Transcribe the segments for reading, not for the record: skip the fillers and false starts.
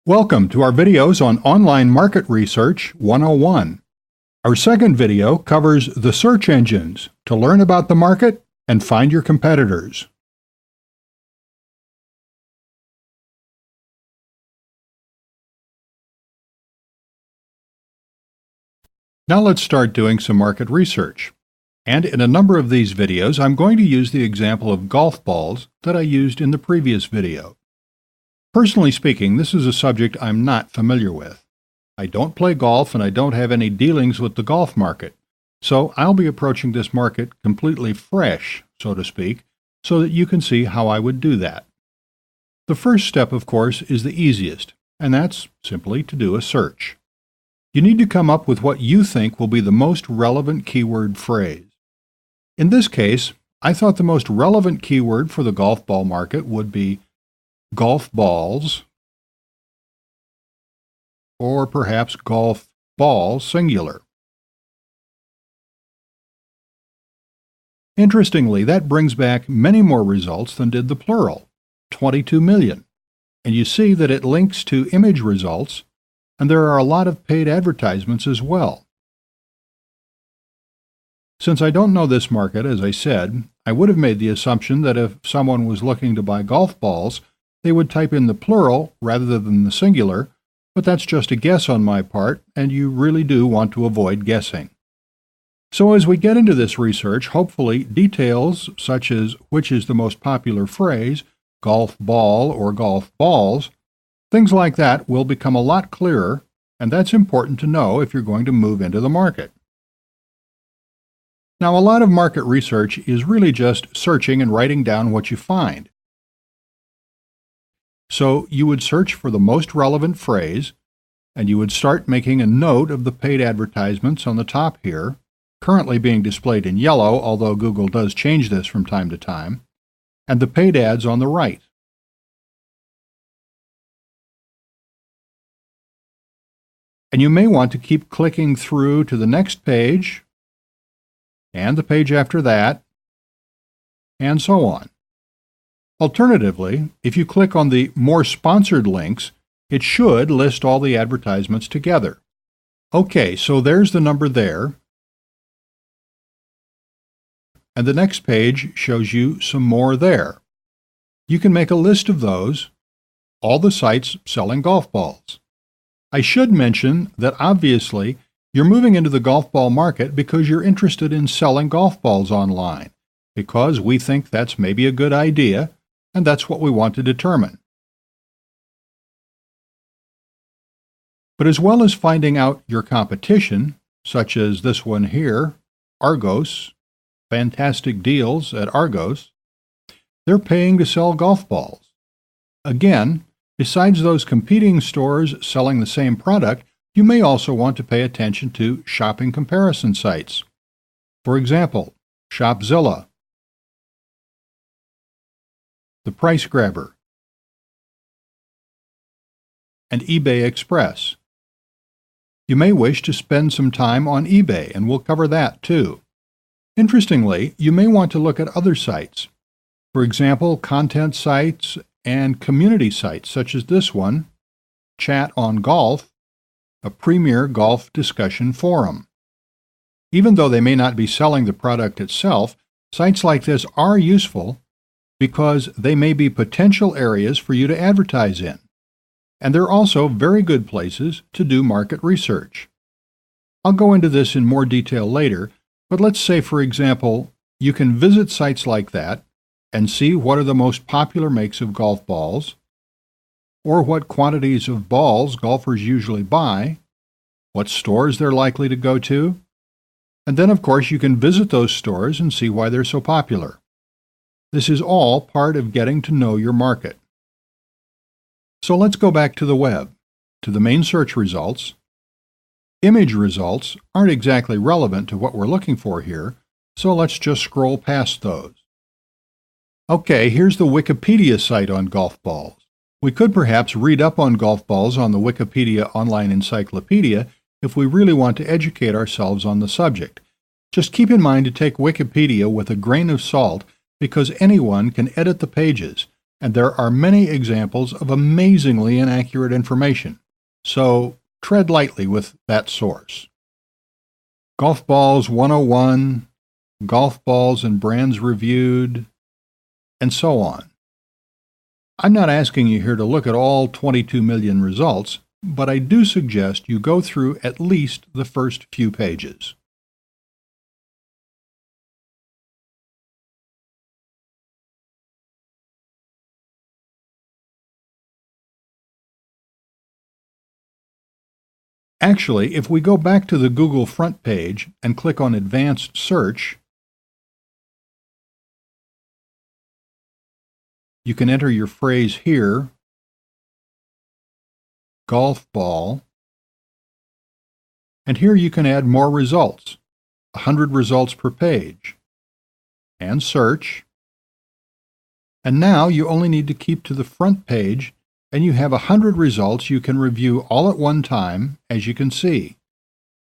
Welcome to our videos on Online Market Research 101. Our second video covers the search engines to learn about the market and find your competitors. Now let's start doing some market research. And in a number of these videos, I'm going to use the example of golf balls that I used in the previous video. Personally speaking, this is a subject I'm not familiar with. I don't play golf and I don't have any dealings with the golf market, so I'll be approaching this market completely fresh, so to speak, so that you can see how I would do that. The first step, of course, is the easiest, and that's simply to do a search. You need to come up with what you think will be the most relevant keyword phrase. In this case, I thought the most relevant keyword for the golf ball market would be golf balls, or perhaps golf ball singular. Interestingly, that brings back many more results than did the plural, 22 million. And you see that it links to image results, and there are a lot of paid advertisements as well. Since I don't know this market, as I said, I would have made the assumption that if someone was looking to buy golf balls, they would type in the plural rather than the singular, but that's just a guess on my part, and you really do want to avoid guessing. So as we get into this research, hopefully details such as which is the most popular phrase, golf ball or golf balls, things like that will become a lot clearer, and that's important to know if you're going to move into the market. Now, a lot of market research is really just searching and writing down what you find. So you would search for the most relevant phrase, and you would start making a note of the paid advertisements on the top here, currently being displayed in yellow, although Google does change this from time to time, and the paid ads on the right. And you may want to keep clicking through to the next page, and the page after that, and so on. Alternatively, if you click on the More Sponsored Links, it should list all the advertisements together. Okay, so there's the number there. And the next page shows you some more there. You can make a list of those, all the sites selling golf balls. I should mention that obviously you're moving into the golf ball market because you're interested in selling golf balls online, because we think that's maybe a good idea, and that's what we want to determine. But as well as finding out your competition, such as this one here, Argos, fantastic deals at Argos, they're paying to sell golf balls. Again, besides those competing stores selling the same product, you may also want to pay attention to shopping comparison sites. For example, Shopzilla, The Price Grabber, and eBay Express. You may wish to spend some time on eBay, and we'll cover that too. Interestingly, you may want to look at other sites. For example, content sites and community sites such as this one, Chat on Golf, a premier golf discussion forum. Even though they may not be selling the product itself, sites like this are useful because they may be potential areas for you to advertise in. And they're also very good places to do market research. I'll go into this in more detail later, but let's say, for example, you can visit sites like that and see what are the most popular makes of golf balls, or what quantities of balls golfers usually buy, what stores they're likely to go to, and then, of course, you can visit those stores and see why they're so popular. This is all part of getting to know your market. So let's go back to the web, to the main search results. Image results aren't exactly relevant to what we're looking for here, so let's just scroll past those. Okay, here's the Wikipedia site on golf balls. We could perhaps read up on golf balls on the Wikipedia Online Encyclopedia if we really want to educate ourselves on the subject. Just keep in mind to take Wikipedia with a grain of salt because anyone can edit the pages, And there are many examples of amazingly inaccurate information, so tread lightly with that source. Golf Balls 101, Golf Balls and Brands Reviewed, and so on. I'm not asking you here to look at all 22 million results, but I do suggest you go through at least the first few pages. Actually, if we go back to the Google front page and click on Advanced Search, you can enter your phrase here, golf ball, and here you can add more results, 100 results per page, and search. And now you only need to keep to the front page and you have 100 results you can review all at one time, as you can see.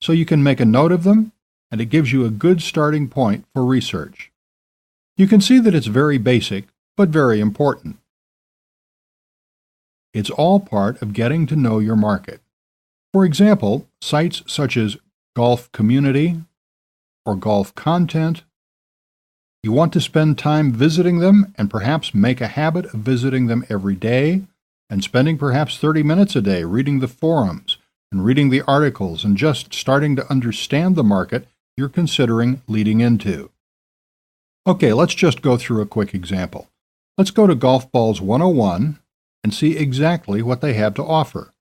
So you can make a note of them, and it gives you a good starting point for research. You can see that it's very basic, but very important. It's all part of getting to know your market. For example, sites such as Golf Community or Golf Content, you want to spend time visiting them and perhaps make a habit of visiting them every day and spending perhaps 30 minutes a day reading the forums and reading the articles and just starting to understand the market you're considering leading into. Okay, let's just go through a quick example. Let's go to Golf Balls 101 and see exactly what they have to offer.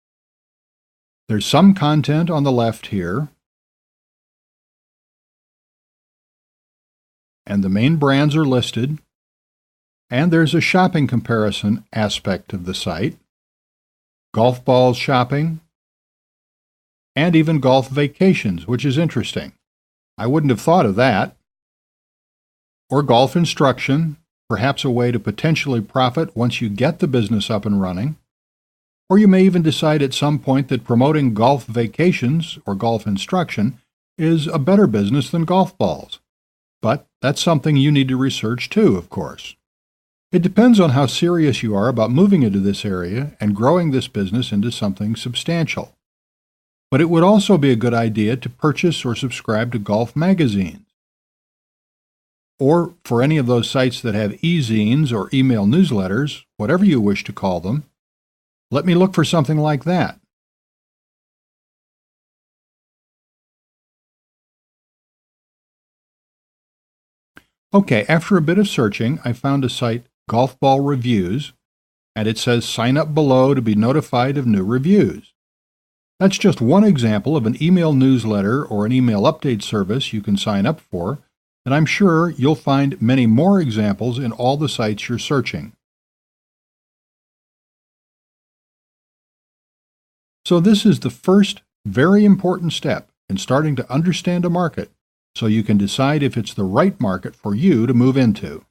There's some content on the left here, and the main brands are listed, and there's a shopping comparison aspect of the site, golf balls shopping, and even golf vacations, which is interesting. I wouldn't have thought of that. Or golf instruction, perhaps a way to potentially profit once you get the business up and running. Or you may even decide at some point that promoting golf vacations or golf instruction is a better business than golf balls. But that's something you need to research too, of course. It depends on how serious you are about moving into this area and growing this business into something substantial. But it would also be a good idea to purchase or subscribe to golf magazines. Or for any of those sites that have e-zines or email newsletters, whatever you wish to call them, let me look for something like that. Okay, after a bit of searching, I found a site, Golf Ball Reviews, and it says sign up below to be notified of new reviews. That's just one example of an email newsletter or an email update service you can sign up for, and I'm sure you'll find many more examples in all the sites you're searching. So this is the first very important step in starting to understand a market so you can decide if it's the right market for you to move into.